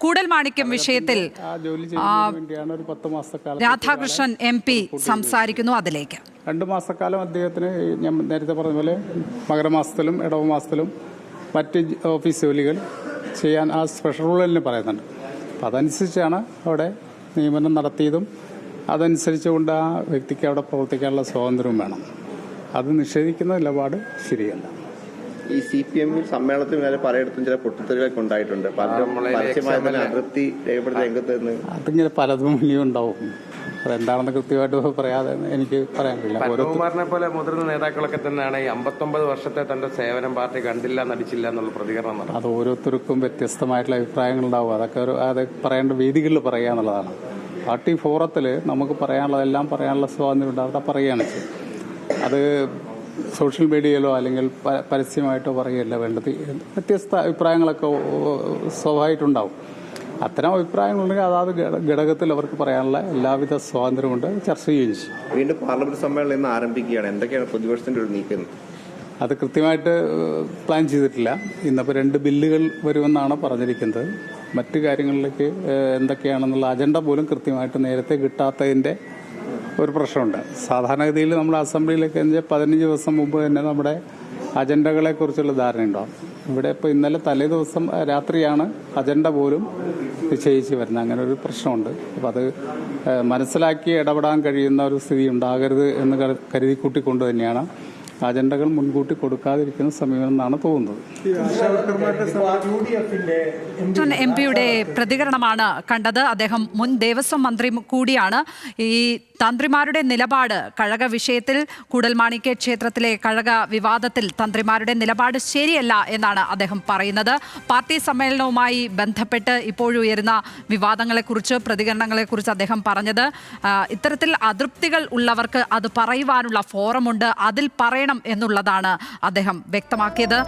കൂടൽമാണിക്യം വിഷയത്തിൽ രാധാകൃഷ്ണൻ MP സംസാരിക്കുന്നു. അതിലേക്ക് 2 മാസക്കാലം അദ്ദേഹത്തിന് ഞാൻ നേരത്തെ പറഞ്ഞ പോലെ മകരമാസത്തിലും ഇടവമാസത്തിലും മറ്റ് ഓഫീസ് ജോലികൾ ചെയ്യാൻ ആ സ്പെഷ്യൽ റൂളിൽ പറയുന്നുണ്ട്. അപ്പം അതനുസരിച്ചാണ് അവിടെ നിയമനം നടത്തിയതും അതനുസരിച്ചുകൊണ്ട് ആ വ്യക്തിക്ക് അവിടെ പ്രവർത്തിക്കാനുള്ള സ്വാതന്ത്ര്യവും വേണം. അത് നിഷേധിക്കുന്ന നിലപാട് ശരിയല്ല. ഈ CPM സമ്മേളനത്തിൽ വരെ പലയിടത്തും ചില പൊട്ടിത്തെറികളൊക്കെ ഉണ്ടായിട്ടുണ്ട്. അതൃപ്തി രേഖപ്പെടുത്തിയ രംഗത്ത് നിന്ന് അതിങ്ങനെ പലതും ഇനിയും ഉണ്ടാവും. അതെന്താണെന്ന് കൃത്യമായിട്ട് പറയാതെ എനിക്ക് പറയാൻ കഴിയില്ല. പത്മകുമാറിനെ പോലെ മുതിർന്ന നേതാക്കളൊക്കെ തന്നെയാണ് ഈ 59 വർഷത്തെ തന്റെ സേവനം പാർട്ടി കണ്ടില്ല, നടിച്ചില്ല എന്നുള്ള പ്രതികരണം. അത് ഓരോരുത്തർക്കും വ്യത്യസ്തമായിട്ടുള്ള അഭിപ്രായങ്ങളുണ്ടാവും. അതൊക്കെ അത് പറയേണ്ട വേദികളിൽ പറയുക എന്നുള്ളതാണ്. പാർട്ടി ഫോറത്തിൽ നമുക്ക് പറയാനുള്ളതെല്ലാം പറയാനുള്ള സ്വാതന്ത്ര്യം ഉണ്ട്. അവിടെ പറയുകയാണ് ചെയ്യുന്നത്. അത് സോഷ്യൽ മീഡിയയിലോ അല്ലെങ്കിൽ പരസ്യമായിട്ടോ പറയുകയല്ല വേണ്ടത്. വ്യത്യസ്ത അഭിപ്രായങ്ങളൊക്കെ സ്വാഭാവികമായിട്ടുണ്ടാവും. അത്തരം അഭിപ്രായങ്ങളുണ്ടെങ്കിൽ അതാത് ഘടകത്തിൽ അവർക്ക് പറയാനുള്ള എല്ലാവിധ സ്വാതന്ത്ര്യമുണ്ട്. ചർച്ച ചെയ്യുകയും ചെയ്യും. വീണ്ടും പാർലമെന്റ് സമ്മേളനം ഇന്ന് ആരംഭിക്കുകയാണ്. എന്തൊക്കെയാണ് പ്രതിപക്ഷത്തിന്റെ ഒരു നീക്കം? അത് കൃത്യമായിട്ട് പ്ലാൻ ചെയ്തിട്ടില്ല. ഇന്നിപ്പോൾ 2 ബില്ലുകൾ വരുമെന്നാണ് പറഞ്ഞിരിക്കുന്നത്. മറ്റു കാര്യങ്ങളിലേക്ക് എന്തൊക്കെയാണെന്നുള്ള അജണ്ട പോലും കൃത്യമായിട്ട് നേരത്തെ കിട്ടാത്തതിൻ്റെ ഒരു പ്രശ്നമുണ്ട്. സാധാരണഗതിയിൽ നമ്മുടെ അസംബ്ലിയിലേക്ക് 15 ദിവസം മുമ്പ് തന്നെ നമ്മുടെ അജണ്ടകളെക്കുറിച്ചുള്ള ധാരണയുണ്ടാവും. ഇവിടെ ഇപ്പോൾ ഇന്നലെ തലേ ദിവസം രാത്രിയാണ് അജണ്ട പോലും നിശ്ചയിച്ച് വരുന്നത്. അങ്ങനെ ഒരു പ്രശ്നമുണ്ട്. അപ്പം അത് മനസ്സിലാക്കി ഇടപെടാൻ കഴിയുന്ന ഒരു സ്ഥിതി ഉണ്ടാകരുത് എന്ന് കരുതിക്കൂട്ടിക്കൊണ്ട് തന്നെയാണ് അജണ്ടകൾ മുൻകൂട്ടി കൊടുക്കാതിരിക്കുന്ന സമീപനം എന്നാണ് തോന്നുന്നത്. MP-യുടെ പ്രതികരണമാണ് കണ്ടത്. അദ്ദേഹം മുൻ ദേവസ്വം മന്ത്രി കൂടിയാണ്. ഈ തന്ത്രിമാരുടെ നിലപാട് കഴക വിഷയത്തിൽ, കൂടൽമാണിക്യ ക്ഷേത്രത്തിലെ കഴക വിവാദത്തിൽ തന്ത്രിമാരുടെ നിലപാട് ശരിയല്ല എന്നാണ് അദ്ദേഹം പറയുന്നത്. പാർട്ടി സമ്മേളനവുമായി ബന്ധപ്പെട്ട് ഇപ്പോഴുയരുന്ന വിവാദങ്ങളെക്കുറിച്ച്, പ്രതികരണങ്ങളെക്കുറിച്ച് അദ്ദേഹം പറഞ്ഞത്, ഇത്തരത്തിൽ അതൃപ്തികൾ ഉള്ളവർക്ക് അത് പറയുവാനുള്ള ഫോറമുണ്ട്, അതിൽ പറയണം എന്നുള്ളതാണ് അദ്ദേഹം വ്യക്തമാക്കിയത്.